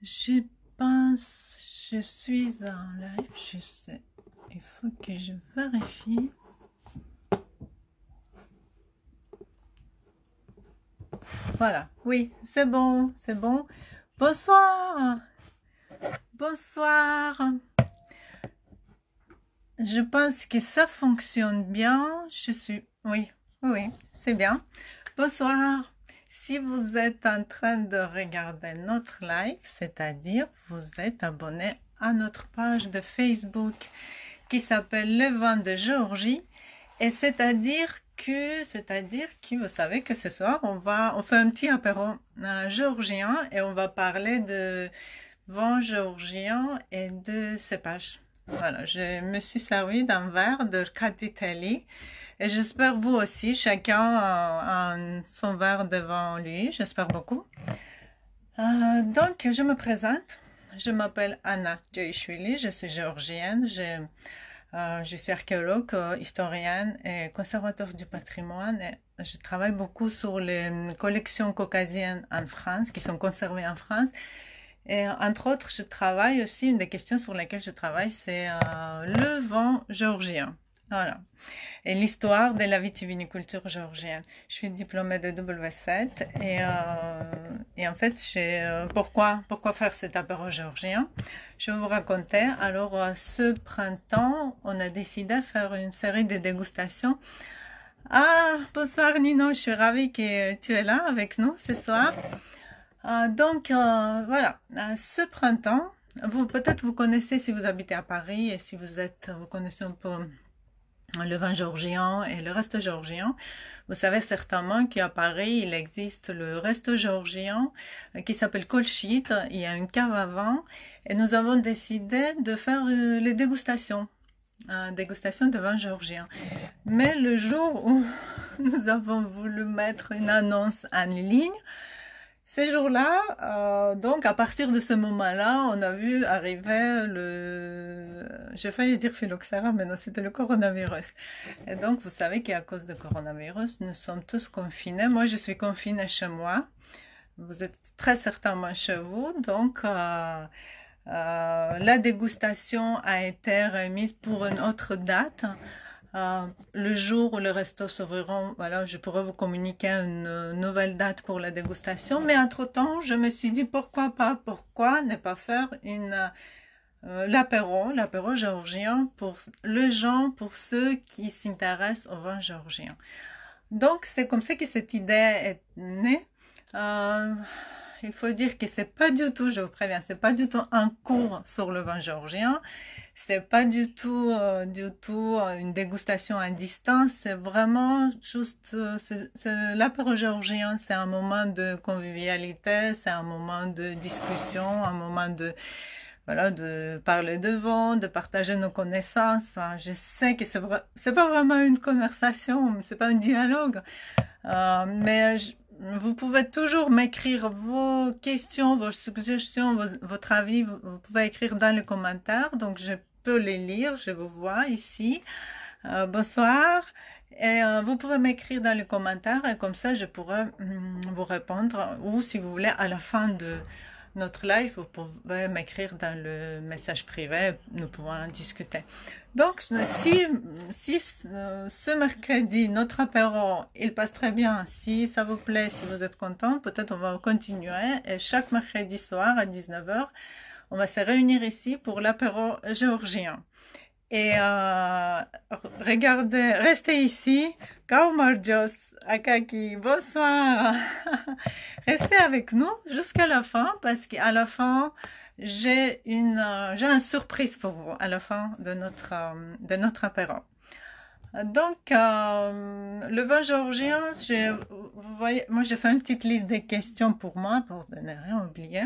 Je pense, je suis en live, je sais. Il faut que je vérifie. Voilà, oui, c'est bon, c'est bon. Bonsoir, bonsoir. Je pense que ça fonctionne bien. Oui, oui, c'est bien. Bonsoir. Si vous êtes en train de regarder notre live, c'est-à-dire vous êtes abonné à notre page de Facebook qui s'appelle Le Vent de Géorgie, et c'est-à-dire que vous savez que ce soir on fait un petit apéro géorgien et on va parler de vin géorgien et de cépage. Voilà, je me suis servi d'un verre de Caditelli et j'espère vous aussi, chacun a son verre devant lui, j'espère beaucoup. Donc, je me présente. Je m'appelle Anna Joishvili, je suis géorgienne, je suis archéologue, historienne et conservateur du patrimoine. Et je travaille beaucoup sur les collections caucasiennes en France, qui sont conservées en France. Et entre autres, je travaille aussi, une des questions sur lesquelles je travaille, c'est le vin géorgien. Voilà. Et l'histoire de la vitiviniculture géorgienne. Je suis diplômée de W7 et en fait, pourquoi faire cet apéro géorgien? Je vais vous raconter. Alors, ce printemps, on a décidé de faire une série de dégustations. Ah, bonsoir Nino, je suis ravie que tu es là avec nous ce soir. Voilà, ce printemps, peut-être vous connaissez si vous habitez à Paris et si vous connaissez un peu le vin géorgien et le resto géorgien. Vous savez certainement qu'à Paris, il existe le resto géorgien qui s'appelle Colchit. Il y a une cave à vin et nous avons décidé de faire les dégustations. Dégustation de vin géorgien. Mais le jour où nous avons voulu mettre une annonce en ligne, ces jours-là, donc à partir de ce moment-là, on a vu arriver j'ai failli dire phylloxéra, mais non, c'était le coronavirus. Et donc, vous savez qu'à cause du coronavirus, nous sommes tous confinés. Moi, je suis confinée chez moi. Vous êtes très certainement chez vous. Donc, la dégustation a été remise pour une autre date. Le jour où les restos s'ouvriront, voilà, je pourrais vous communiquer une nouvelle date pour la dégustation. Mais entre-temps, je me suis dit pourquoi ne pas faire l'apéro géorgien pour les gens, pour ceux qui s'intéressent au vin géorgien. Donc, c'est comme ça que cette idée est née. Il faut dire que c'est pas du tout, je vous préviens, c'est pas du tout un cours sur le vin géorgien. C'est pas du tout, une dégustation à distance. C'est vraiment juste, l'apéro géorgien, c'est un moment de convivialité, c'est un moment de discussion, un moment voilà, de parler de vin, de partager nos connaissances. Je sais que c'est pas vraiment une conversation, c'est pas un dialogue, mais vous pouvez toujours m'écrire vos questions, vos suggestions, votre avis. Vous pouvez écrire dans les commentaires. Donc, je peux les lire. Je vous vois ici. Bonsoir. Et vous pouvez m'écrire dans les commentaires et comme ça, je pourrai vous répondre. Ou si vous voulez, à la fin de notre live, vous pouvez m'écrire dans le message privé. Nous pouvons en discuter. Donc, si ce mercredi, notre apéro, il passe très bien, si ça vous plaît, si vous êtes content, peut-être on va continuer. Et chaque mercredi soir à 19h, on va se réunir ici pour l'apéro géorgien. Et regardez, restez ici. Kaumarjos Akaki, bonsoir. Restez avec nous jusqu'à la fin parce qu'à la fin, j'ai une surprise pour vous à la fin de notre apéro. Donc, le vin géorgien, vous voyez, moi j'ai fait une petite liste de questions pour moi, pour ne rien oublier.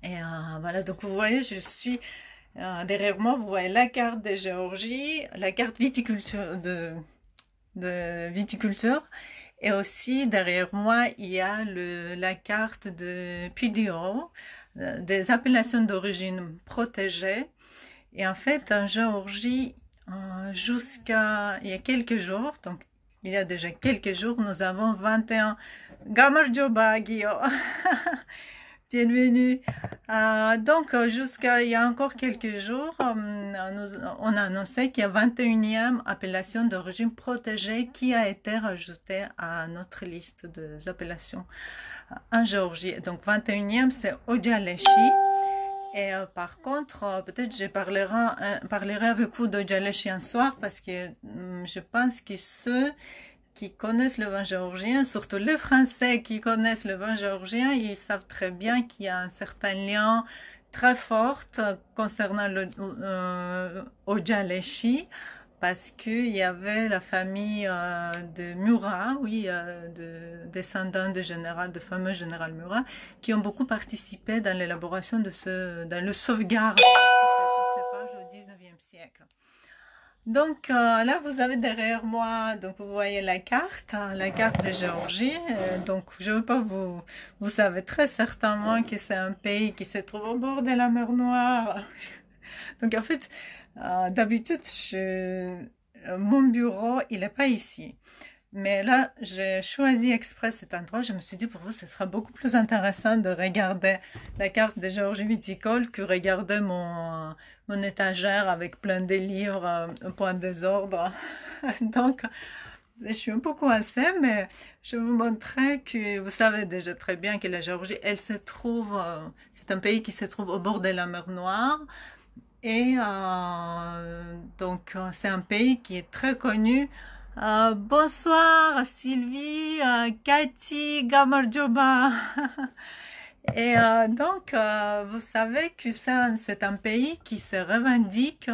Et voilà, donc vous voyez, je suis derrière moi, vous voyez la carte de Géorgie, la carte viticulture de viticulture. Et aussi, derrière moi, il y a la carte de Puy-du-Haut, des appellations d'origine protégées. Et en fait, en Géorgie, jusqu'à il y a quelques jours, donc il y a déjà quelques jours, nous avons 21 Gamarjoba Guillaume. Bienvenue. Donc, jusqu'à il y a encore quelques jours, on a annoncé qu'il y a 21e appellation d'origine protégée qui a été rajoutée à notre liste des appellations en Géorgie. Donc, 21e, c'est Ojaleshi. Et par contre, peut-être je parlerai avec vous d'Ojaleshi un soir parce que je pense que ceux qui connaissent le vin géorgien, surtout les Français qui connaissent le vin géorgien, ils savent très bien qu'il y a un certain lien très fort concernant le Ojaleshi, parce qu'il y avait la famille de Murat, oui, de descendants de fameux général Murat, qui ont beaucoup participé dans l'élaboration dans le sauvegarde de ce cépage au 19e siècle. Donc là, vous avez derrière moi, donc vous voyez la carte de Géorgie. Donc je veux pas vous savez très certainement que c'est un pays qui se trouve au bord de la mer Noire. Donc en fait, d'habitude, mon bureau, il n'est pas ici. Mais là, j'ai choisi exprès cet endroit. Je me suis dit, pour vous, ce sera beaucoup plus intéressant de regarder la carte de Géorgie viticole que regarder mon étagère avec plein de livres, un point de désordre. Donc, je suis un peu coincée, mais je vais vous montrer que vous savez déjà très bien que la Géorgie, elle se trouve, c'est un pays qui se trouve au bord de la mer Noire. Et donc, c'est un pays qui est très connu. Bonsoir Sylvie, Cathy, Gamarjoba. Et donc, vous savez que c'est un pays qui se revendique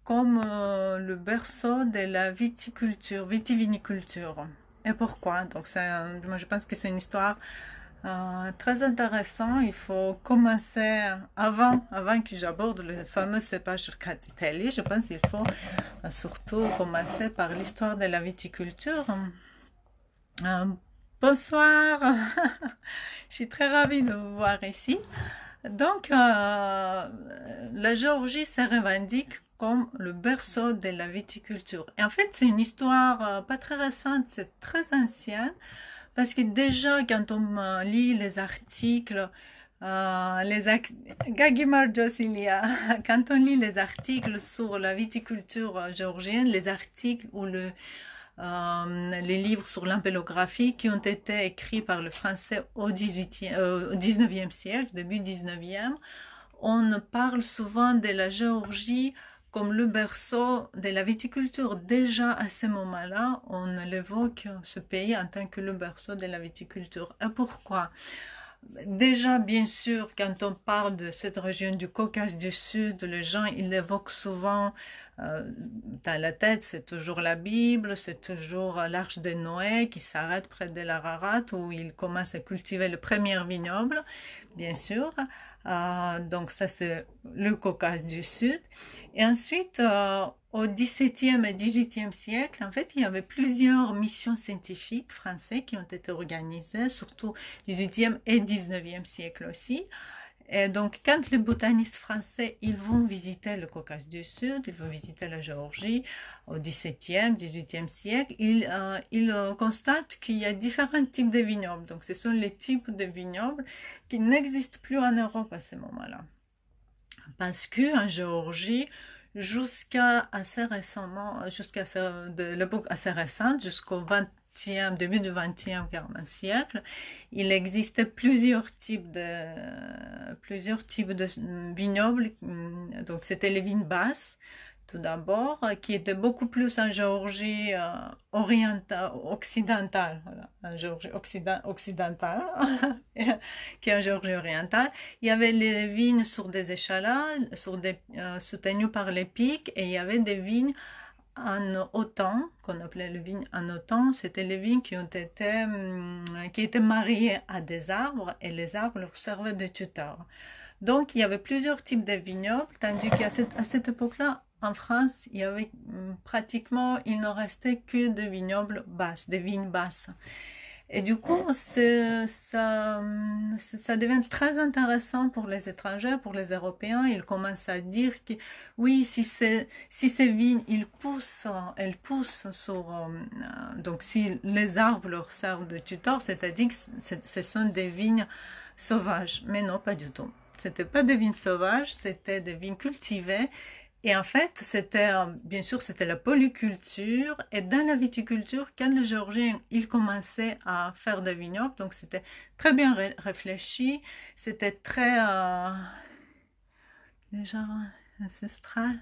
comme le berceau de la vitiviniculture. Et pourquoi? Donc, moi, je pense que c'est une histoire très intéressante. Il faut commencer avant que j'aborde le fameux cépage Surcatitelli. Je pense qu'il faut surtout commencer par l'histoire de la viticulture. Bonsoir, je suis très ravie de vous voir ici. Donc, la Géorgie se revendique comme le berceau de la viticulture. Et en fait, c'est une histoire pas très récente, c'est très ancienne. Parce que déjà, quand on lit les articles, quand on lit les articles sur la viticulture géorgienne, les articles ou les livres sur l'ampélographie qui ont été écrits par le français au 19e siècle, début 19e, on parle souvent de la Géorgie comme le berceau de la viticulture. Déjà à ce moment-là, on l'évoque ce pays en tant que le berceau de la viticulture. Et pourquoi? Déjà, bien sûr, quand on parle de cette région du Caucase du Sud, les gens, ils évoquent souvent dans la tête, c'est toujours la Bible, c'est toujours l'arche de Noé qui s'arrête près de l'Ararat où ils commencent à cultiver le premier vignoble, bien sûr. Donc ça, c'est le Caucase du Sud. Et ensuite, au XVIIe et XVIIIe siècle, en fait, il y avait plusieurs missions scientifiques françaises qui ont été organisées, surtout XVIIIe et XIXe siècle aussi. Et donc, quand les botanistes français, ils vont visiter le Caucase du Sud, ils vont visiter la Géorgie au XVIIe, XVIIIe siècle, ils constatent qu'il y a différents types de vignobles. Donc, ce sont les types de vignobles qui n'existent plus en Europe à ce moment-là. Parce qu'en Géorgie, jusqu'à assez récemment, de l'époque assez récente, jusqu'au début du XXe siècle, il existait plusieurs types de vignobles. Donc, c'était les vignes basses, tout d'abord, qui étaient beaucoup plus en Géorgie occidentale, voilà, en Géorgie occidentale, qu'en Géorgie orientale. Il y avait les vignes sur des échalotes, soutenues par les pics, et il y avait des vignes en autan, qu'on appelait les vignes en autan. C'était les vignes qui étaient mariées à des arbres, et les arbres leur servaient de tuteurs. Donc, il y avait plusieurs types de vignobles, tandis qu'à cette époque-là, en France, il y avait il ne restait que des vignobles basses, des vignes basses. Et du coup, ça devient très intéressant pour les étrangers, pour les Européens. Ils commencent à dire que oui, si ces vignes, elles poussent sur, donc si les arbres leur servent de tuteur, c'est-à-dire que ce sont des vignes sauvages. Mais non, pas du tout. C'était pas des vignes sauvages, c'était des vignes cultivées et en fait, c'était, bien sûr, c'était la polyculture. Et dans la viticulture, quand les Géorgiens, ils commençaient à faire des vignobles, donc c'était très bien réfléchi, c'était très, genre ancestral.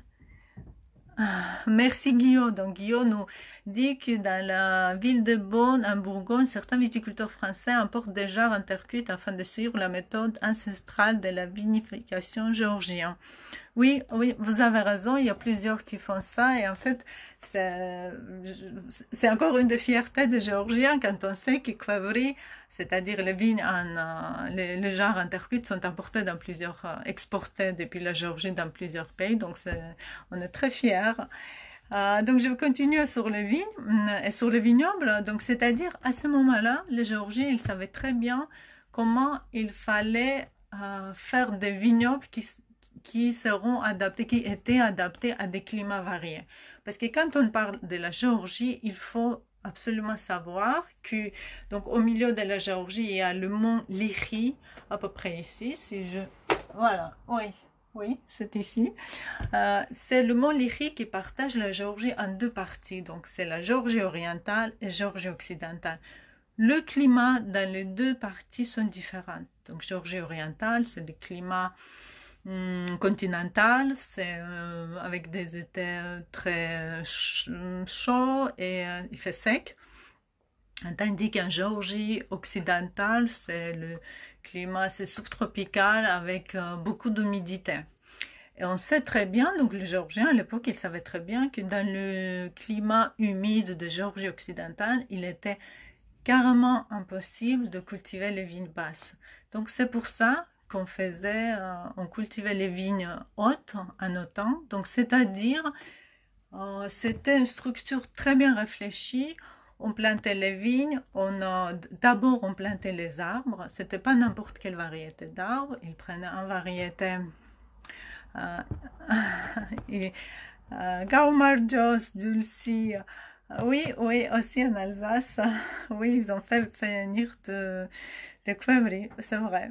Merci Guillaume. Donc Guillaume nous dit que dans la ville de Beaune, en Bourgogne, certains viticulteurs français importent des jarres en terre cuite afin de suivre la méthode ancestrale de la vinification géorgienne. Oui, oui, vous avez raison, il y a plusieurs qui font ça et en fait, c'est encore une des fiertés des Géorgiens quand on sait que Kvavri, c'est-à-dire les vignes les genres en terre cuite sont importés dans plusieurs, exportés depuis la Géorgie dans plusieurs pays, donc on est très fiers. Donc je vais continuer sur les vignes et sur les vignobles, donc c'est-à-dire à ce moment-là, les Géorgiens, ils savaient très bien comment il fallait faire des vignobles qui seront adaptés, qui étaient adaptés à des climats variés. Parce que quand on parle de la Géorgie, il faut absolument savoir que, donc au milieu de la Géorgie, il y a le mont Lyri, à peu près ici, si je... Voilà, oui, oui, c'est ici. C'est le mont Lyri qui partage la Géorgie en deux parties. Donc c'est la Géorgie orientale et Géorgie occidentale. Le climat dans les deux parties sont différents. Donc Géorgie orientale, c'est le climat continental, c'est avec des étés très chauds et il fait sec. Tandis qu'en Géorgie occidentale, c'est le climat, c'est subtropical avec beaucoup d'humidité. Et on sait très bien, donc les Géorgiens à l'époque, ils savaient très bien que dans le climat humide de Géorgie occidentale, il était carrément impossible de cultiver les vignes basses. Donc c'est pour ça qu'on on cultivait les vignes hautes en automne. Donc c'est-à-dire, c'était une structure très bien réfléchie. On plantait les vignes, d'abord on plantait les arbres. C'était pas n'importe quelle variété d'arbres. Ils prenaient une variété euh, et, Gaumarjos, Dulcie. Oui, oui, aussi en Alsace. Oui, ils ont fait venir de Kvemri, c'est vrai.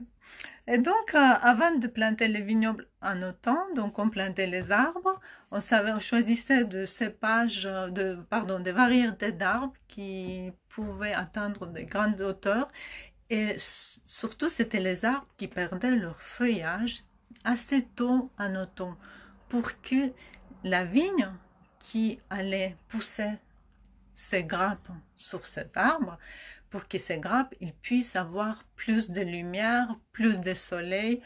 Et donc, avant de planter les vignobles en automne, donc on plantait les arbres, on choisissait de cépages, pardon, des variétés d'arbres qui pouvaient atteindre de grandes hauteurs. Et surtout, c'était les arbres qui perdaient leur feuillage assez tôt en automne pour que la vigne qui allait pousser ses grappes sur cet arbre, pour que ces grappes ils puissent avoir plus de lumière, plus de soleil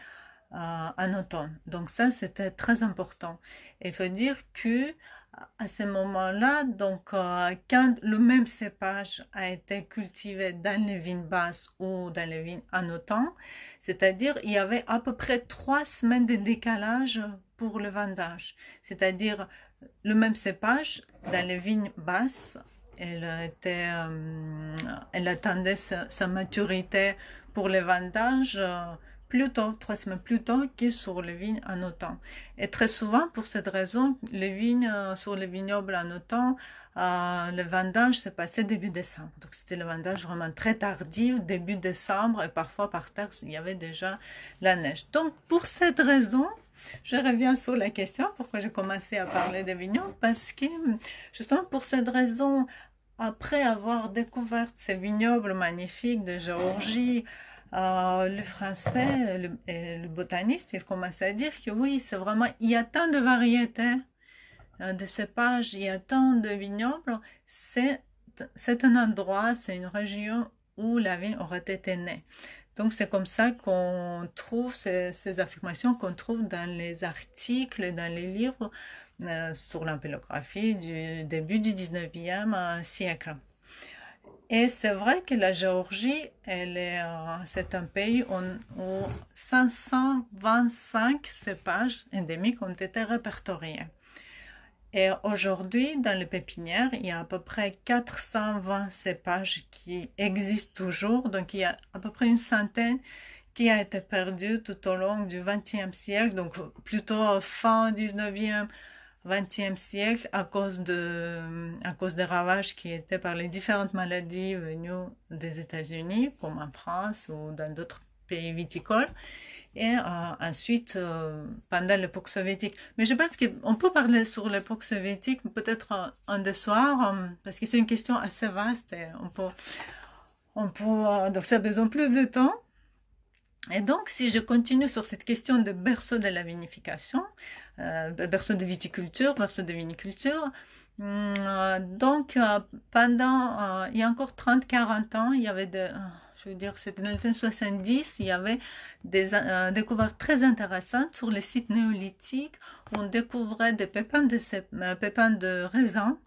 en automne. Donc ça, c'était très important. Il faut dire que à ce moment-là, donc quand le même cépage a été cultivé dans les vignes basses ou dans les vignes en automne, c'est-à-dire il y avait à peu près 3 semaines de décalage pour le vendage. C'est-à-dire le même cépage dans les vignes basses, elle attendait sa maturité pour le vendage plus tôt, 3 semaines plus tôt que sur les vignes en automne. Et très souvent, pour cette raison, les vignes sur les vignobles en automne, le vendage s'est passé début décembre. Donc c'était le vendage vraiment très tardif, début décembre, et parfois par terre, il y avait déjà la neige. Donc pour cette raison, je reviens sur la question, pourquoi j'ai commencé à parler des vignobles, parce que justement pour cette raison, après avoir découvert ces vignobles magnifiques de Géorgie, le français, le botaniste, il commence à dire que oui, c'est vraiment, il y a tant de variétés de cépages, il y a tant de vignobles, c'est un endroit, c'est une région où la vigne aurait été née. Donc c'est comme ça qu'on trouve ces affirmations qu'on trouve dans les articles, dans les livres sur l'ampélographie du début du 19e siècle. Et c'est vrai que la Géorgie, c'est un pays où 525 cépages endémiques ont été répertoriés. Et aujourd'hui, dans les pépinières, il y a à peu près 420 cépages qui existent toujours. Donc, il y a à peu près une centaine qui a été perdue tout au long du XXe siècle, donc plutôt fin 19e, XXe siècle, à cause des ravages qui étaient par les différentes maladies venues des États-Unis, comme en France ou dans d'autres pays viticoles. Et ensuite, pendant l'époque soviétique. Mais je pense qu'on peut parler sur l'époque soviétique peut-être un des soirs, parce que c'est une question assez vaste et donc ça a besoin de plus de temps. Et donc, si je continue sur cette question de berceau de la vinification, berceau de viticulture, berceau de viniculture, donc il y a encore 30-40 ans, il y avait je veux dire, c'était dans les années 70, il y avait des découvertes très intéressantes sur les sites néolithiques où on découvrait des pépins de raisin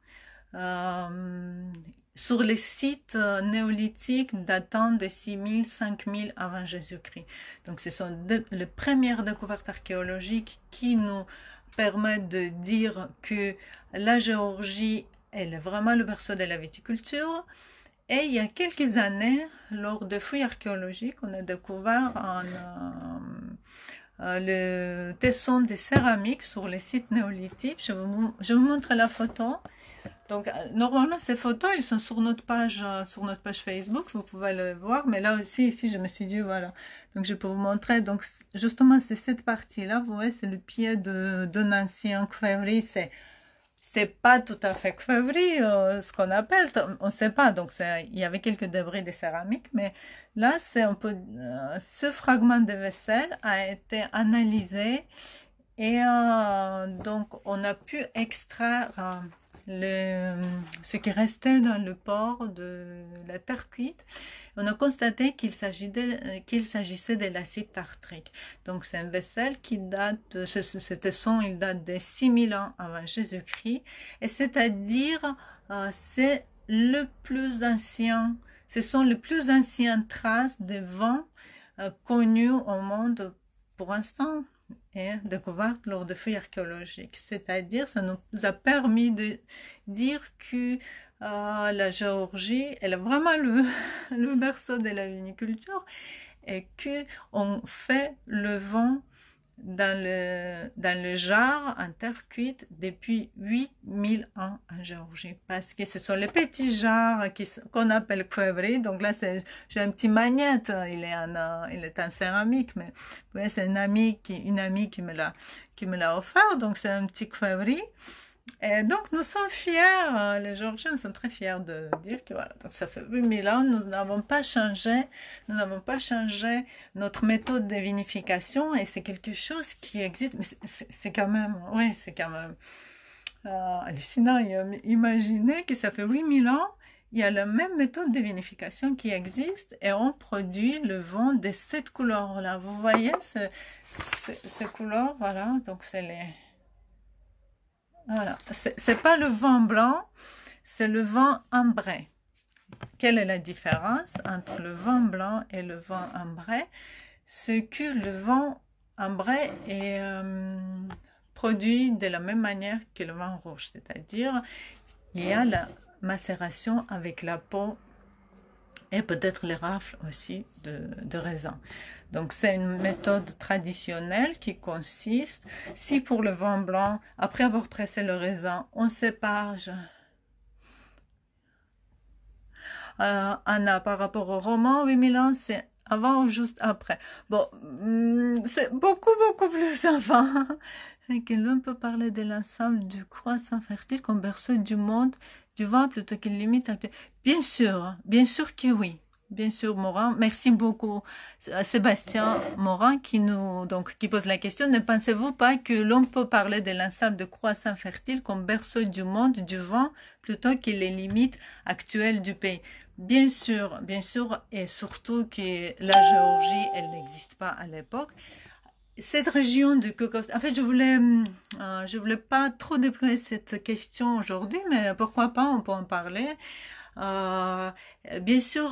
sur les sites néolithiques datant de 6000, 5000 avant Jésus-Christ. Donc ce sont les premières découvertes archéologiques qui nous permettent de dire que la Géorgie elle est vraiment le berceau de la viticulture. Et il y a quelques années, lors de fouilles archéologiques, on a découvert le tesson de céramique sur les sites néolithiques. Je vous montre la photo. Donc, normalement, ces photos, elles sont sur notre page Facebook, vous pouvez le voir. Mais là aussi, ici, je me suis dit, voilà. Donc, je peux vous montrer. Donc, justement, c'est cette partie-là. Vous voyez, c'est le pied d'un ancien Kvevri. C'est pas tout à fait Kvevri, ce qu'on appelle. On ne sait pas. Donc, il y avait quelques débris de céramique. Mais là, c'est un peu... ce fragment de vaisselle a été analysé. Et donc, on a pu extraire... ce qui restait dans le port de la terre cuite, on a constaté qu'il s'agissait de l'acide tartrique. Donc c'est un vaisselle qui date, ce tesson, il date de 6000 ans avant Jésus-Christ, et c'est-à-dire c'est le plus ancien, ce sont les plus anciennes traces de vin connus au monde pour l'instant. Et découverte lors de fouilles archéologiques. C'est-à-dire, ça nous a permis de dire que la Géorgie, elle est vraiment le berceau de la viniculture et qu'on fait le vin dans le jarre en terre cuite depuis 8000 ans en Géorgie. Parce que ce sont les petits jarres qu'on appelle Kvevri. Donc là, j'ai un petit magnète. Il est en céramique, mais vous voyez, c'est une amie qui me l'a offert. Donc c'est un petit Kvevri. Et donc, nous sommes fiers, les Géorgiens sont très fiers de dire que voilà, donc ça fait 8000 ans, nous n'avons pas changé notre méthode de vinification et c'est quelque chose qui existe, mais c'est quand même, oui, c'est quand même hallucinant. Imaginez que ça fait 8000 ans, il y a la même méthode de vinification qui existe et on produit le vin de cette couleur-là. Vous voyez ces couleurs, voilà, donc c'est les... Voilà, c'est pas le vin blanc, c'est le vin ambré. Quelle est la différence entre le vin blanc et le vin ambré? C'est que le vin ambré est produit de la même manière que le vin rouge, c'est-à-dire il y a la macération avec la peau et peut-être les rafles aussi de raisin. Donc c'est une méthode traditionnelle qui consiste, si pour le vin blanc, après avoir pressé le raisin, on sépare Anna par rapport au roman, 8000 ans, c'est avant ou juste après. Bon, c'est beaucoup plus avant. Que l'on peut parler de l'ensemble du croissant fertile comme berceau du monde du vin plutôt qu'une limite actuelle. Bien sûr que oui. Bien sûr, Morin. Merci beaucoup, Sébastien Morin, qui pose la question. Ne pensez-vous pas que l'on peut parler de l'ensemble de croissant fertile comme berceau du monde du vin plutôt que les limites actuelles du pays? Bien sûr, et surtout que la Géorgie, elle n'existe pas à l'époque. Cette région du Caucase, en fait, je voulais pas trop déployer cette question aujourd'hui, mais pourquoi pas, on peut en parler. Bien sûr,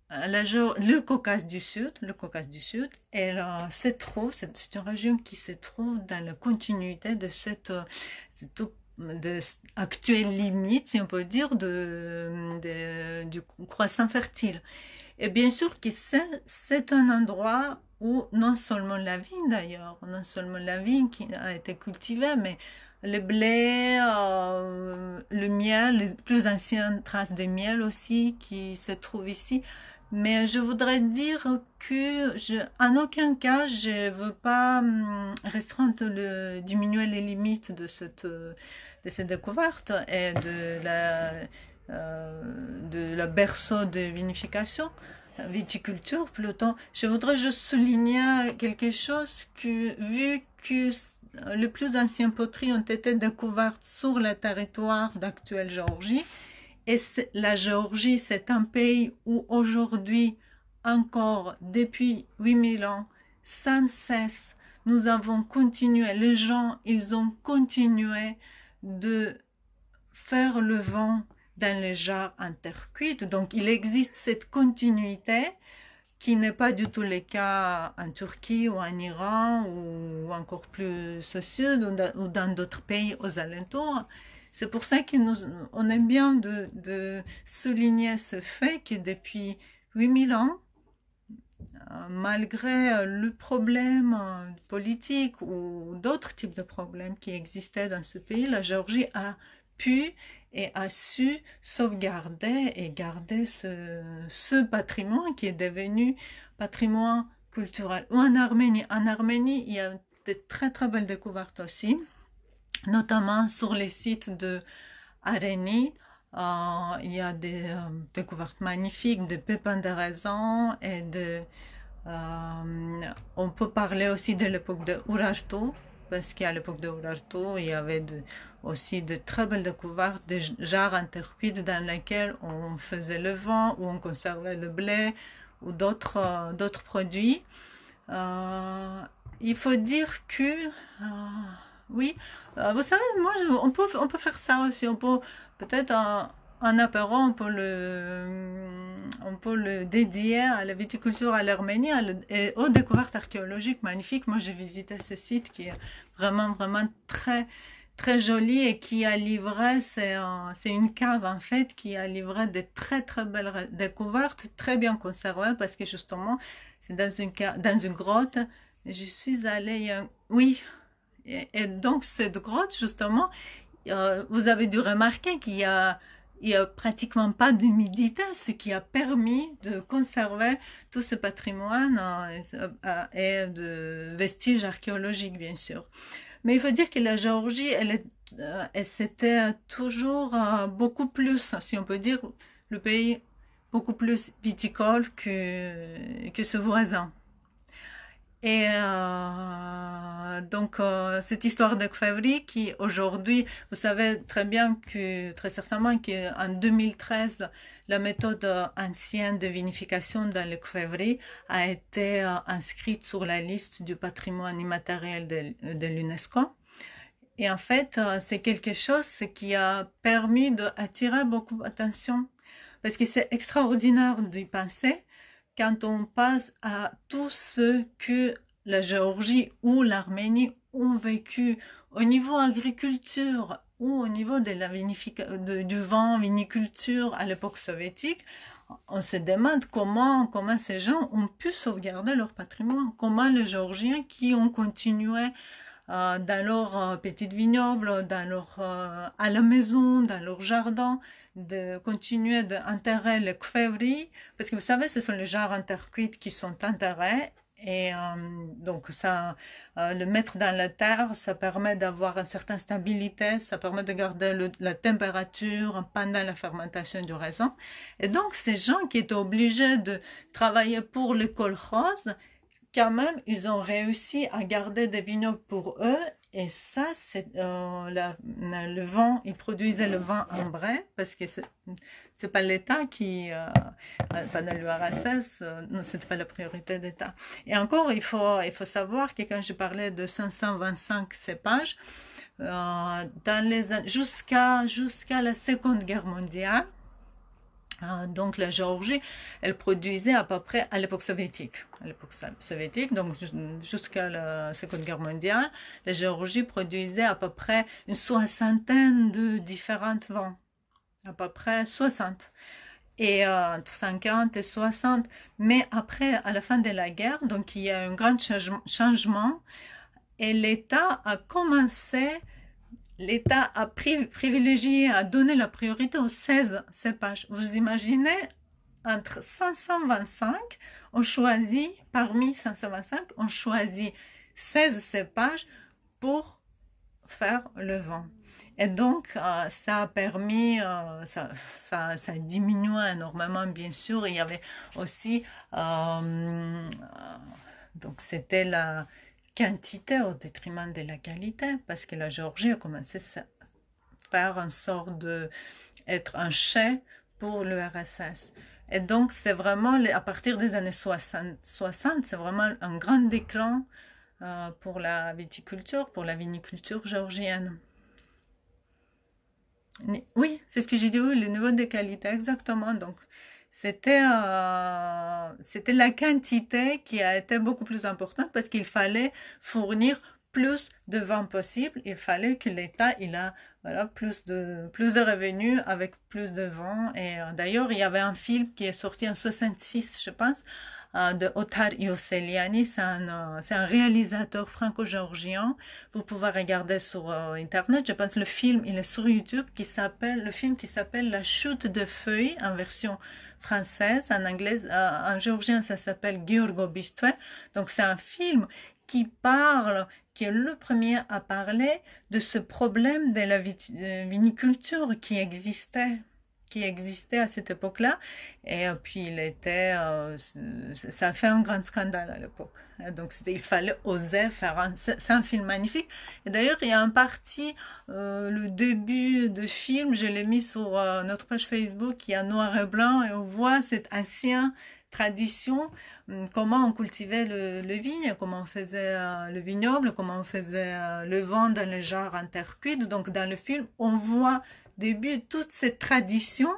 le Caucase du Sud, elle c'est une région qui se trouve dans la continuité de cette tout actuelle limite, si on peut dire, du croissant fertile. Et bien sûr que c'est un endroit où non seulement la vigne d'ailleurs, non seulement la vigne qui a été cultivée, mais le blé, le miel, les plus anciennes traces de miel aussi qui se trouvent ici. Mais je voudrais dire que en aucun cas, je veux pas restreindre diminuer les limites de cette découverte et de la berceau de vinification, viticulture plutôt. Je voudrais juste souligner quelque chose que, vu que les plus anciennes poteries ont été découvertes sur le territoire d'actuelle Géorgie, et la Géorgie, c'est un pays où aujourd'hui, encore depuis 8000 ans, sans cesse, nous avons continué, les gens, ils ont continué de faire le vin dans les jarres en terre cuite. Donc, il existe cette continuité qui n'est pas du tout le cas en Turquie ou en Iran ou encore plus au sud ou dans d'autres pays aux alentours. C'est pour ça on aime bien de souligner ce fait que depuis 8000 ans, malgré le problème politique ou d'autres types de problèmes qui existaient dans ce pays, la Géorgie a pu et a su sauvegarder et garder ce patrimoine qui est devenu patrimoine culturel. Ou en Arménie, il y a de très très belles découvertes aussi, notamment sur les sites de Areni. Il y a des découvertes magnifiques de pépins de raisin et on peut parler aussi de l'époque de Urartu, parce qu'à l'époque de Urartu, il y avait aussi de très belles découvertes, des jarres en terre cuite dans lesquelles on faisait le vin, ou on conservait le blé, ou d'autres produits. Il faut dire que, oui, vous savez, moi, on peut faire ça aussi. On peut peut-être un apéro, on peut le dédier à la viticulture à l'Arménie et aux découvertes archéologiques magnifiques. Moi, j'ai visité ce site qui est vraiment, vraiment très, très joli et qui a livré, c'est une cave en fait, qui a livré de très, très belles découvertes, très bien conservées parce que justement, c'est dans une grotte. Je suis allée, oui, et donc cette grotte, justement, vous avez dû remarquer il y a pratiquement pas d'humidité, ce qui a permis de conserver tout ce patrimoine et de vestiges archéologiques, bien sûr. Mais il faut dire que la Géorgie, c'était toujours beaucoup plus, si on peut dire, le pays beaucoup plus viticole que ce voisin. Et donc, cette histoire de Kvevri qui aujourd'hui, vous savez très bien que, très certainement qu'en 2013, la méthode ancienne de vinification dans le Kvevri a été inscrite sur la liste du patrimoine immatériel de l'UNESCO. Et en fait, c'est quelque chose qui a permis d'attirer beaucoup d'attention parce que c'est extraordinaire d'y penser quand on passe à tout ce que la Géorgie ou l'Arménie ont vécu au niveau agriculture ou au niveau de du vin, viniculture à l'époque soviétique, on se demande comment ces gens ont pu sauvegarder leur patrimoine, comment les Géorgiens qui ont continué dans leur petite vignoble, à la maison, dans leur jardin, de continuer d'enterrer le kvevri, parce que vous savez, ce sont les jarres en terre cuite qui sont enterrés, et donc ça, le mettre dans la terre, ça permet d'avoir une certaine stabilité, ça permet de garder la température pendant la fermentation du raisin. Et donc, ces gens qui étaient obligés de travailler pour le kolkhoz, quand même, ils ont réussi à garder des vignobles pour eux. Et ça, c'est le vin, ils produisaient le vin en vrai, parce que c'est pas l'État qui, pendant l'URSS, non, c'était pas la priorité d'État. Et encore, il faut savoir que quand je parlais de 525 cépages, jusqu'à la Seconde Guerre mondiale, Donc la Géorgie, elle produisait à peu près à l'époque soviétique. À l'époque soviétique, donc jusqu'à la Seconde Guerre mondiale, la Géorgie produisait à peu près une soixantaine de différents vins. À peu près 60. Et entre 50 et 60. Mais après, à la fin de la guerre, donc il y a un grand changement et l'État a privilégié, a donné la priorité aux 16 cépages. Vous imaginez, entre 525, parmi 525, on choisit 16 cépages pour faire le vin. Et donc, ça a permis, ça a diminué énormément, bien sûr. Il y avait aussi, donc c'était la quantité au détriment de la qualité, parce que la Géorgie a commencé à faire en sorte d'être un chai pour l'URSS. Et donc, c'est vraiment, à partir des années 60 c'est vraiment un grand déclin pour la viticulture, pour la viniculture géorgienne. Oui, c'est ce que j'ai dit, oui, le niveau de qualité, exactement. Donc, c'était la quantité qui a été beaucoup plus importante parce qu'il fallait fournir plus de vin possible. Il fallait que l'État, il a voilà, plus de revenus avec plus de vin. Et d'ailleurs, il y avait un film qui est sorti en 66, je pense, de Otar Ioseliani. C'est un réalisateur franco-géorgien. Vous pouvez regarder sur Internet. Je pense que le film, il est sur YouTube, le film qui s'appelle La chute de feuilles en version française, en anglais, en géorgien, ça s'appelle Gheorghe Bistoué. Donc, c'est un film qui est le premier à parler de ce problème de la viniculture qui existait à cette époque-là. Et puis, ça a fait un grand scandale à l'époque. Donc, il fallait oser faire c'est un film magnifique. Et d'ailleurs, il y a un parti, le début de film, je l'ai mis sur notre page Facebook, il y a noir et blanc, et on voit cette ancienne tradition, comment on cultivait le vigne, comment on faisait le vignoble, comment on faisait le vin dans les jarres en terre cuite. Donc, dans le film, on voit début toutes ces traditions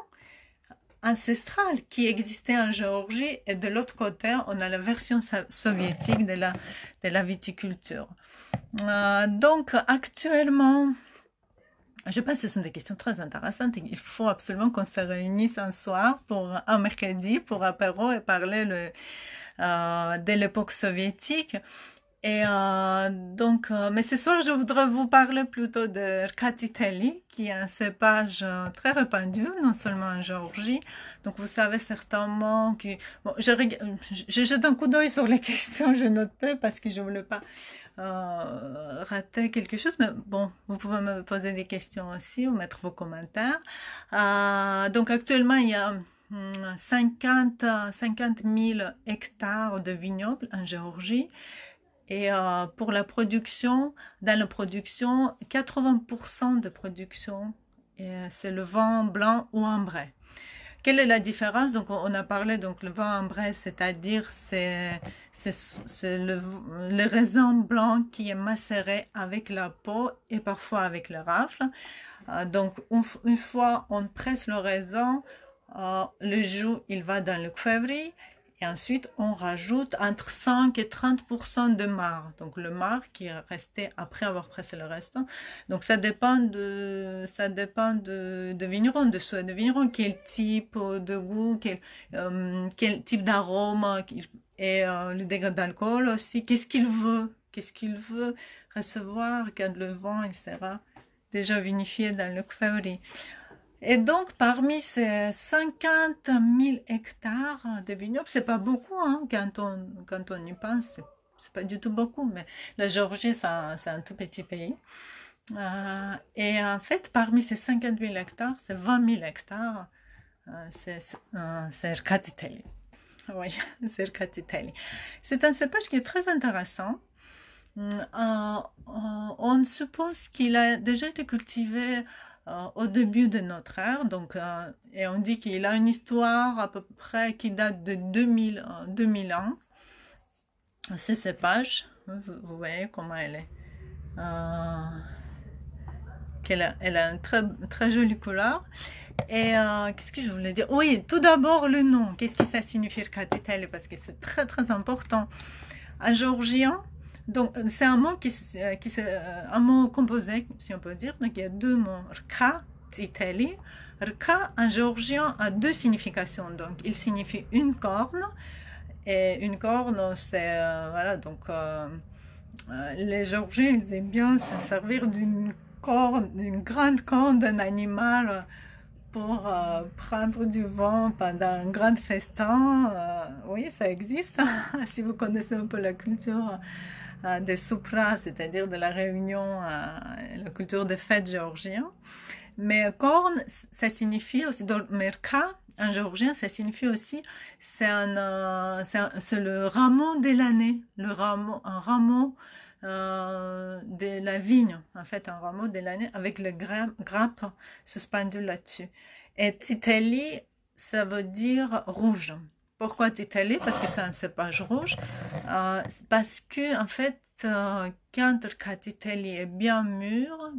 ancestrales qui existaient en Géorgie, et de l'autre côté, on a la version soviétique de la viticulture. Donc, actuellement, je pense que ce sont des questions très intéressantes. Il faut absolument qu'on se réunisse un soir, un mercredi, pour apéro et parler de l'époque soviétique. Et mais ce soir, je voudrais vous parler plutôt de Rkatiteli, qui est un cépage très répandu, non seulement en Géorgie. Donc, vous savez certainement que... Bon, j'ai jeté un coup d'œil sur les questions, je notais parce que je ne voulais pas rater quelque chose. Mais bon, vous pouvez me poser des questions aussi ou mettre vos commentaires. Donc, actuellement, il y a 50 000 hectares de vignobles en Géorgie. Et pour la production, dans la production, 80% de production, c'est le vin blanc ou ambré. Quelle est la différence? Donc, on a parlé, donc, le vin ambré, c'est-à-dire, c'est le raisin blanc qui est macéré avec la peau et parfois avec le rafle. Donc, une fois on presse le raisin, le jus, il va dans le kvevri. Et ensuite, on rajoute entre 5 et 30% de marc. Donc, le marc qui est resté après avoir pressé le restant. Donc, ça dépend de vigneron, de souhait de vigneron, quel type de goût, quel type d'arôme, et le degré d'alcool aussi. Qu'est-ce qu'il veut recevoir quand le vin, etc. déjà vinifié dans le kvevri. Et donc, parmi ces 50 000 hectares de vignobles, c'est pas beaucoup, hein, quand on y pense, c'est pas du tout beaucoup, mais la Géorgie, c'est un tout petit pays. Et en fait, parmi ces 50 000 hectares, c'est 20 000 hectares, c'est Rkatiteli. Oui, c'est Rkatiteli. C'est un cépage qui est très intéressant. On suppose qu'il a déjà été cultivé au début de notre ère, donc, et on dit qu'il a une histoire à peu près qui date de 2000 ans. Ce cépage, vous voyez comment elle est. elle a une très jolie couleur. Et qu'est-ce que je voulais dire? Oui, tout d'abord le nom. Qu'est-ce que ça signifie Rkatiteli? Parce que c'est très important. En géorgien, donc c'est un mot un mot composé, si on peut dire. Donc il y a deux mots, Rkatiteli. Rka en géorgien a deux significations. Donc il signifie une corne. Et une corne, c'est voilà, donc les Géorgiens, ils aiment bien se servir d'une corne, d'une grande corne d'un animal pour prendre du vent pendant un grand festin. Oui, ça existe. Si vous connaissez un peu la culture des soupras, c'est-à-dire de la réunion, la culture des fêtes géorgiennes. Mais corne, ça signifie aussi, donc merka, en géorgien, ça signifie aussi, c'est le rameau de l'année, un rameau de la vigne, en fait, un rameau de l'année avec le grappe suspendu là-dessus. Et titeli, ça veut dire rouge. Pourquoi titeli? Parce que c'est un cépage rouge. Parce que, en fait, quand le titeli est bien mûr,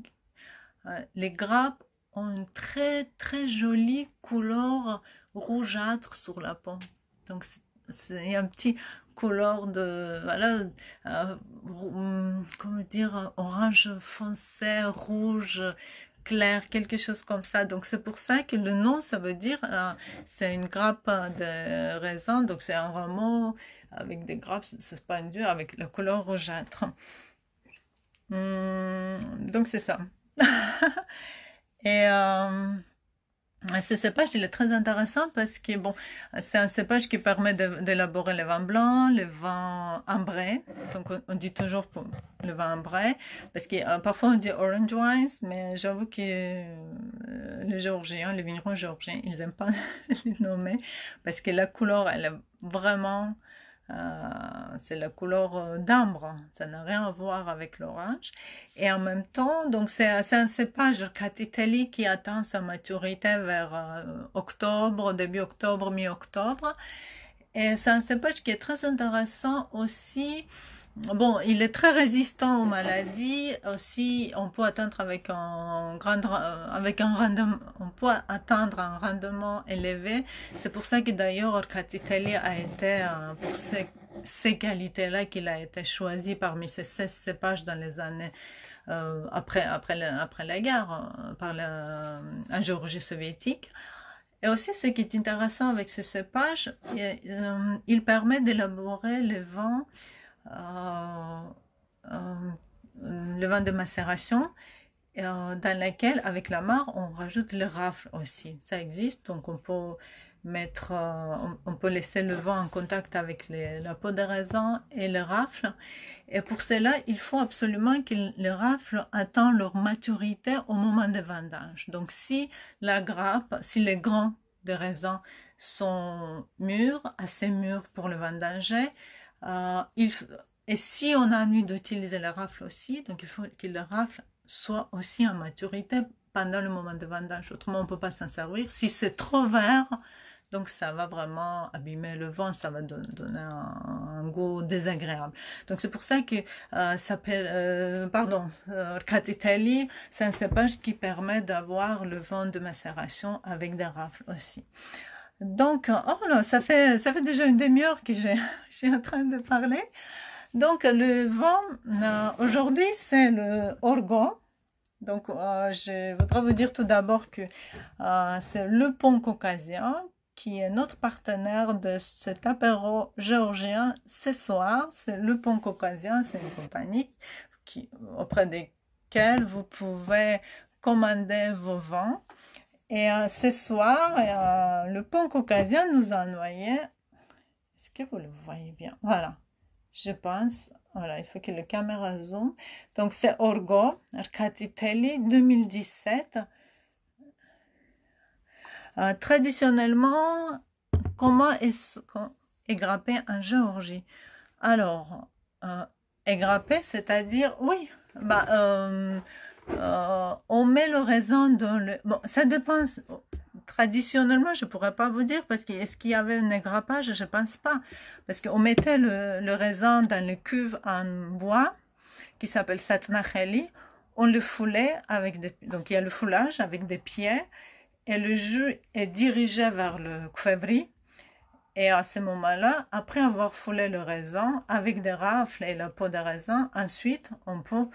les grappes ont une très jolie couleur rougeâtre sur la peau. Donc il y a un petit couleur de, voilà, comment dire, orange foncé, rouge clair, quelque chose comme ça. Donc c'est pour ça que le nom, ça veut dire, c'est une grappe de raisin, donc c'est un rameau avec des grappes suspendues avec la couleur rougeâtre. Donc c'est ça. Et ce cépage, il est très intéressant parce que bon, c'est un cépage qui permet d'élaborer les vins blancs, les vins ambrés. Donc on dit toujours pour le vin ambré parce que parfois on dit orange wines, mais j'avoue que les Géorgiens, les vignerons géorgiens, ils n'aiment pas les nommer parce que la couleur, elle est vraiment c'est la couleur d'ambre, ça n'a rien à voir avec l'orange. Et en même temps, donc c'est un cépage Rkatiteli qui atteint sa maturité vers octobre, début octobre, mi-octobre. Et c'est un cépage qui est très intéressant aussi. Bon, il est très résistant aux maladies. Aussi, on peut atteindre avec un rendement, on peut atteindre un rendement élevé. C'est pour ça que d'ailleurs Rkatiteli a été pour ces qualités-là qu'il a été choisi parmi ces 16 cépages dans les années après la guerre en Géorgie soviétique. Et aussi, ce qui est intéressant avec ce cépage, il permet d'élaborer les vins le vin de macération dans lequel, avec la mare, on rajoute le rafle aussi. Ça existe, donc on peut mettre, on peut laisser le vin en contact avec la peau de raisin et le rafle. Et pour cela, il faut absolument que le rafle atteigne leur maturité au moment de vendange. Donc si la grappe, si les grains de raisin sont mûrs, assez mûrs pour le vendanger, et si on a envie d'utiliser le rafle aussi, donc il faut que le rafle soit aussi en maturité pendant le moment de vendange. Autrement, on ne peut pas s'en servir. Si c'est trop vert, donc ça va vraiment abîmer le vin, ça va donner un goût désagréable. Donc c'est pour ça que Rkatiteli, c'est un cépage qui permet d'avoir le vin de macération avec des rafles aussi. Donc, oh là, ça fait déjà une demi-heure que je suis en train de parler. Donc, le vin, aujourd'hui, c'est le Orgo. Donc, je voudrais vous dire tout d'abord que c'est le Pont Caucasien qui est notre partenaire de cet apéro géorgien ce soir. C'est le Pont Caucasien, c'est une compagnie auprès desquelles vous pouvez commander vos vins. Et ce soir, le Pont Caucasien nous a envoyé, est-ce que vous le voyez bien? Voilà, je pense, voilà, il faut que la caméra zoome. Donc c'est Orgo, Rkatiteli 2017. Traditionnellement, comment est grappé en Géorgie? Alors, égrappé, c'est-à-dire, oui, on met le raisin dans le... Bon, ça dépend. Traditionnellement, je ne pourrais pas vous dire, parce qu'est-ce qu'il y avait un égrappage? Je ne pense pas. Parce qu'on mettait le raisin dans les cuves en bois, qui s'appelle Satnacheli. on le foulait avec des... Donc il y a le foulage avec des pieds et le jus est dirigé vers le kvevri. Et à ce moment-là, après avoir foulé le raisin avec des rafles et la peau de raisin, ensuite on peut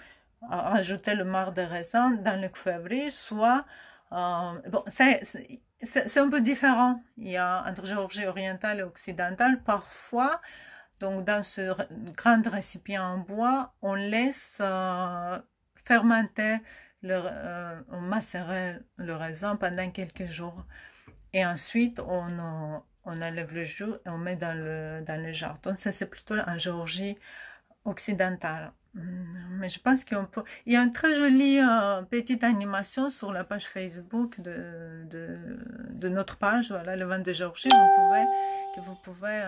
ajouter le marc de raisin dans le kvevri, soit... bon, c'est un peu différent. Il y a entre Géorgie orientale et occidentale. Parfois, donc dans ce grand récipient en bois, on laisse fermenter, on macérer le raisin pendant quelques jours. Et ensuite, on enlève le jus et on met dans le jar. Donc ça, c'est plutôt en Géorgie occidentale. Mais je pense qu'on peut... Il y a une très jolie petite animation sur la page Facebook de notre page, voilà, le vin de Géorgie, que vous pouvez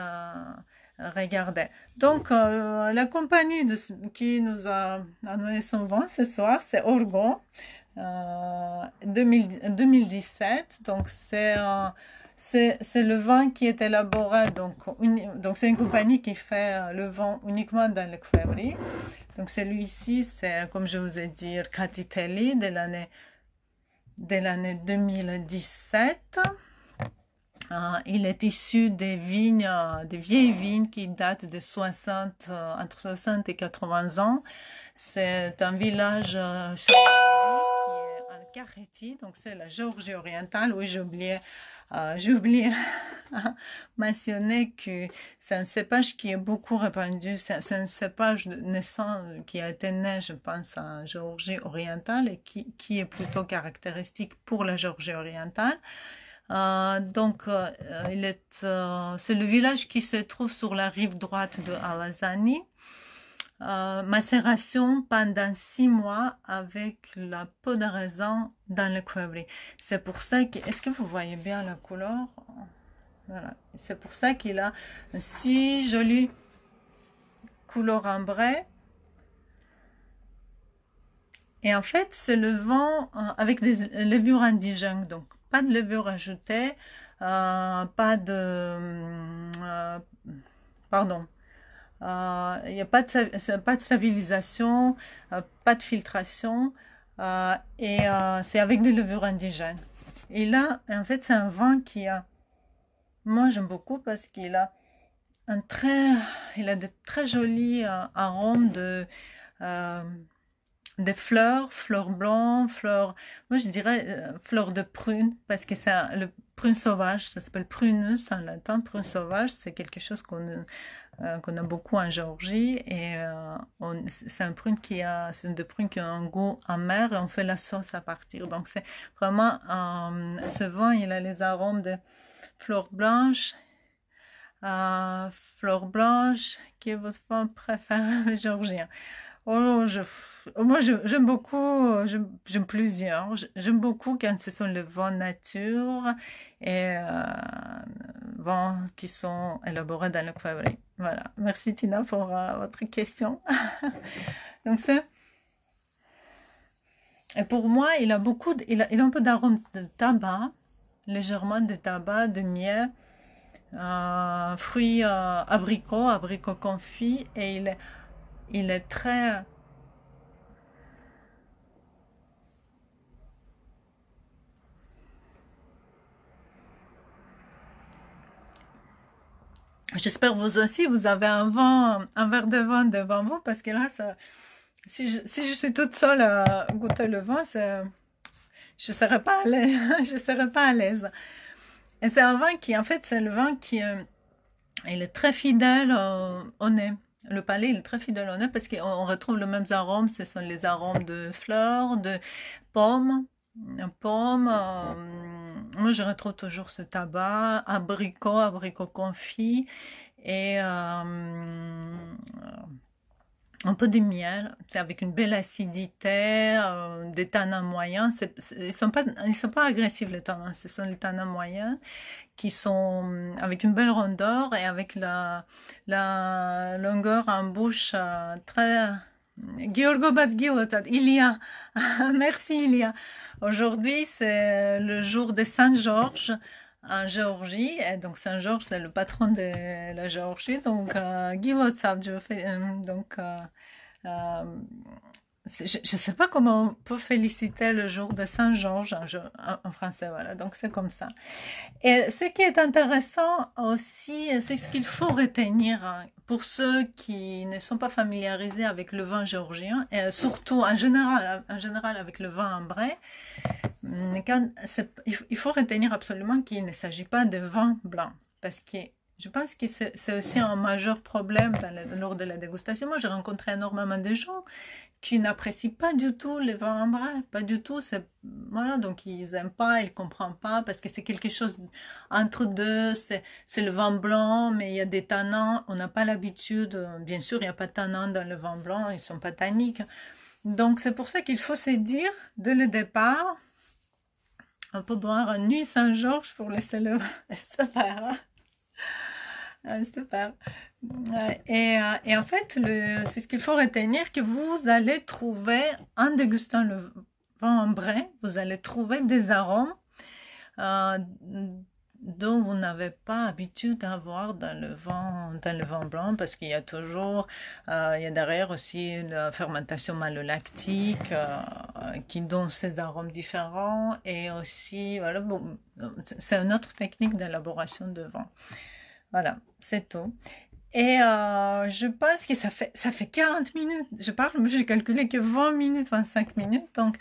regarder. Donc, la compagnie qui nous a donné son vin ce soir, c'est Orgon 2017. Donc, c'est le vin qui est élaboré, donc c'est une compagnie qui fait le vin uniquement dans le kvevri. Donc celui-ci, c'est, comme je vous ai dit, Kratitelli de l'année 2017. Il est issu des vignes, des vieilles vignes qui datent de entre 60 et 80 ans. C'est un village chamanéri qui est en Kakheti, donc c'est la Géorgie orientale. Oui, j'ai oublié mentionner que c'est un cépage qui est beaucoup répandu. C'est un cépage naissant qui a été né, je pense, en Géorgie orientale et qui est plutôt caractéristique pour la Géorgie orientale. Donc, c'est le village qui se trouve sur la rive droite de Alazani. Macération pendant 6 mois avec la peau de raisin dans le kvevri. C'est pour ça que... Est-ce que vous voyez bien la couleur? Voilà. C'est pour ça qu'il a une si jolie couleur ambrée. Et en fait, c'est le vin avec des levures indigènes. Donc, pas de levure ajoutée, pas de... pardon. Il n'y a pas de stabilisation, pas de filtration, et c'est avec des levures indigènes. Et là, en fait, c'est un vin qui a... Moi, j'aime beaucoup parce qu'il a il a de très jolis arômes des fleurs blancs, moi je dirais fleurs de prune, parce que c'est le prune sauvage, ça s'appelle prunus en latin. Prune sauvage, c'est quelque chose qu'on a beaucoup en Géorgie, et c'est une prune qui a un goût amer, et on fait la sauce à partir. Donc c'est vraiment, ce vin, il a les arômes de fleurs blanches, qui est votre vin préféré géorgien? Oh, moi, j'aime beaucoup, j'aime plusieurs. J'aime beaucoup quand ce sont les vins nature et vins qui sont élaborés dans le kvevri. Voilà. Merci Tina pour votre question. Donc et pour moi, il a il a un peu d'arôme de tabac, légèrement de tabac, de miel, fruits abricots confits, et il est très... J'espère vous aussi, vous avez un verre de vin devant vous, parce que là, si je suis toute seule à goûter le vin, je ne serais pas à l'aise. Je serais pas à l'aise. Et c'est un vin qui, en fait, c'est le vin qui il est très fidèle au nez. Le palais, il est très fidèle au nez parce qu'on retrouve les mêmes arômes. Ce sont les arômes de fleurs, de pommes. Moi, je retrouve toujours ce tabac, abricot confit, et un peu de miel. C'est avec une belle acidité, des tanins moyens. Ils sont pas agressifs, les tanins. Ce sont les tanins moyens qui sont avec une belle rondeur et avec la longueur en bouche très... Giorgo Basgilotat, Ilia. Merci Ilia. Aujourd'hui, c'est le jour de Saint-Georges en Géorgie. Et donc, Saint-Georges, c'est le patron de la Géorgie. Donc, Gilotsab, donc, je ne sais pas comment on peut féliciter le jour de Saint-Georges en français, voilà, donc c'est comme ça. Et ce qui est intéressant aussi, c'est ce qu'il faut retenir hein, pour ceux qui ne sont pas familiarisés avec le vin géorgien, et surtout en général avec le vin ambré, il faut retenir absolument qu'il ne s'agit pas de vin blanc, parce que je pense que c'est aussi un majeur problème lors de la dégustation. Moi, j'ai rencontré énormément de gens qui n'apprécient pas du tout les vins ambrés, pas du tout. Voilà, donc ils n'aiment pas, ils ne comprennent pas, parce que c'est quelque chose entre deux. C'est le vin blanc, mais il y a des tanins. On n'a pas l'habitude, bien sûr, il n'y a pas de tanins dans le vin blanc, ils ne sont pas tanniques. Donc c'est pour ça qu'il faut se dire, dès le départ, on peut boire un Nuit Saint-Georges pour laisser le vin. Super. Super. Et en fait, c'est ce qu'il faut retenir, que vous allez trouver, en dégustant le vin ambré, vous allez trouver des arômes euh, dont vous n'avez pas habitude d'avoir dans le vin blanc, parce qu'il y a toujours, il y a derrière aussi la fermentation malolactique qui donne ces arômes différents, et aussi, voilà, bon, c'est une autre technique d'élaboration de vin. Voilà, c'est tout. Et je pense que ça fait 40 minutes. Je parle, mais j'ai calculé que 20 minutes, 25 minutes. Donc,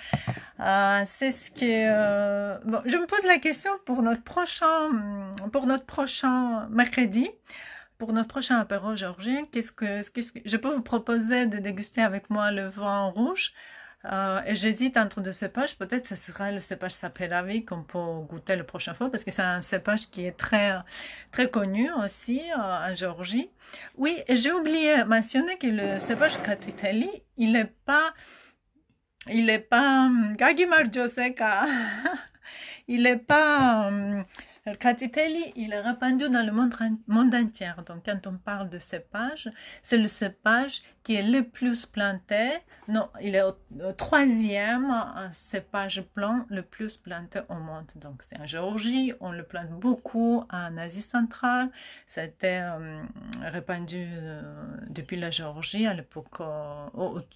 c'est ce que... bon, je me pose la question pour notre prochain mercredi, pour notre prochain apéro géorgien. Qu'est-ce que je peux vous proposer de déguster avec moi le vin rouge? Et j'hésite entre deux cépages. Peut-être que ce sera le cépage Saperavi qu'on peut goûter la prochaine fois, parce que c'est un cépage qui est très, très connu aussi en Géorgie. Oui, et j'ai oublié de mentionner que le cépage Katsiteli, il est pas Gagimar Joseka. Il est pas le Katsiteli, il est répandu dans le monde entier. Donc, quand on parle de cépage, c'est le cépage qui est le plus planté. Non, il est au troisième cépage blanc le plus planté au monde. Donc, c'est en Géorgie, on le plante beaucoup en Asie centrale. Ça a été répandu depuis la Géorgie à l'époque,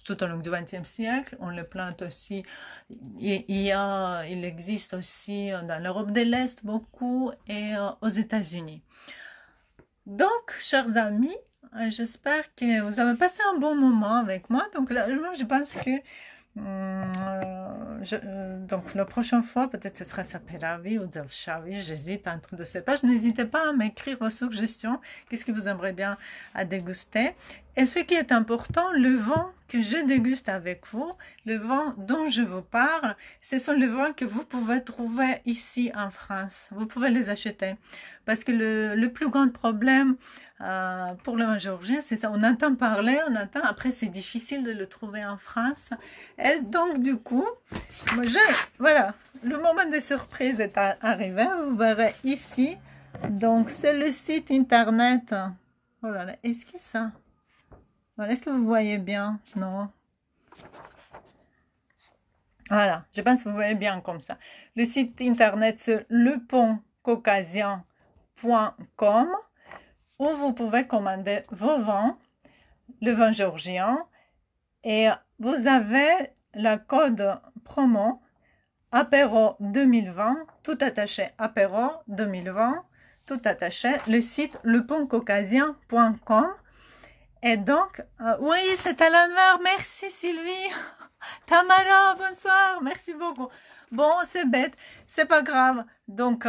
tout au long du XXe siècle. On le plante aussi, il existe aussi dans l'Europe de l'Est beaucoup, et aux États-Unis. Donc, chers amis, j'espère que vous avez passé un bon moment avec moi. Donc, là, moi, je pense que donc la prochaine fois, peut-être ce sera Saperavi ou Delshavi, j'hésite entre deux cépages. N'hésitez pas à m'écrire vos suggestions, qu'est-ce que vous aimeriez bien à déguster. Et ce qui est important, le vin que je déguste avec vous, le vin dont je vous parle, ce sont les vins que vous pouvez trouver ici en France. Vous pouvez les acheter. Parce que le plus grand problème pour le vin géorgien, c'est ça. On entend parler, après c'est difficile de le trouver en France. Et donc du coup, voilà, le moment de surprise est arrivé. Vous verrez ici. Donc c'est le site internet. Voilà, est-ce que ça... Voilà, est-ce que vous voyez bien? Non. Voilà, je pense que vous voyez bien comme ça. Le site internet, c'est lepontcaucasien.com, où vous pouvez commander vos vins, le vin géorgien, et vous avez la code promo apéro 2020, tout attaché, apéro 2020, tout attaché, le site lepontcaucasien.com. Et donc, oui, c'est à l'envers. Merci Sylvie. Tamara, bonsoir. Merci beaucoup. Bon, c'est bête. C'est pas grave. Donc,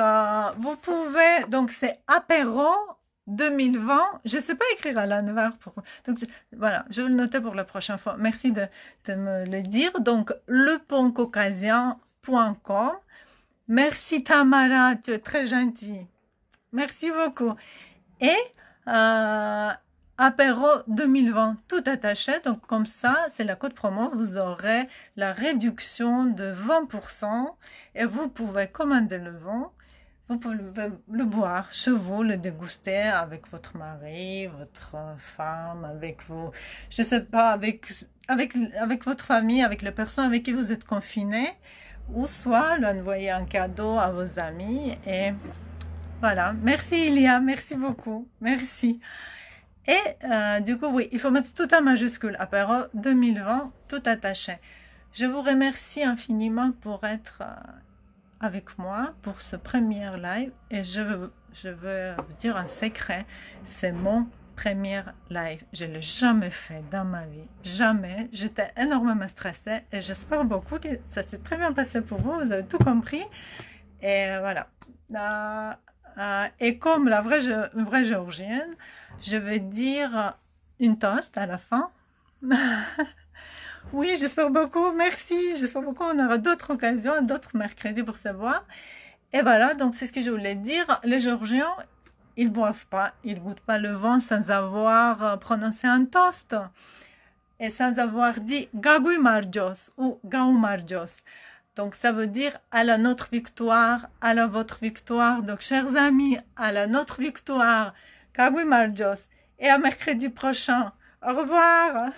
vous pouvez, donc c'est apéro 2020. Je sais pas écrire à l'envers. Donc, voilà, je vais le noter pour la prochaine fois. Merci de me le dire. Donc, lepontcaucasien.com. Merci Tamara, tu es très gentille. Merci beaucoup. Et, apéro 2020, tout attaché, donc comme ça, c'est la code promo, vous aurez la réduction de 20% et vous pouvez commander le vin, vous pouvez le boire chez vous, le déguster avec votre mari, votre femme, avec vous, je sais pas, avec votre famille, avec les personnes avec qui vous êtes confinés, ou soit l'envoyer un cadeau à vos amis. Et voilà, merci Ilia, merci beaucoup, merci. Et du coup, oui, il faut mettre tout en majuscule. Apéro 2020, tout attaché. Je vous remercie infiniment pour être avec moi pour ce premier live. Et je veux vous dire un secret. C'est mon premier live. Je ne l'ai jamais fait dans ma vie. Jamais. J'étais énormément stressée. Et j'espère beaucoup que ça s'est très bien passé pour vous. Vous avez tout compris. Et voilà. Et comme la vraie géorgienne, je vais dire une toast à la fin. Oui, j'espère beaucoup, merci. J'espère beaucoup on aura d'autres occasions, d'autres mercredis pour se voir. Et voilà, donc c'est ce que je voulais dire. Les Géorgiens, ils boivent pas, ils goûtent pas le vin sans avoir prononcé un toast. Et sans avoir dit Gagui Marjos ou Gau Marjos. Donc ça veut dire à la notre victoire, à la votre victoire. Donc chers amis, à la notre victoire, Gagui Marjos. Et à mercredi prochain. Au revoir.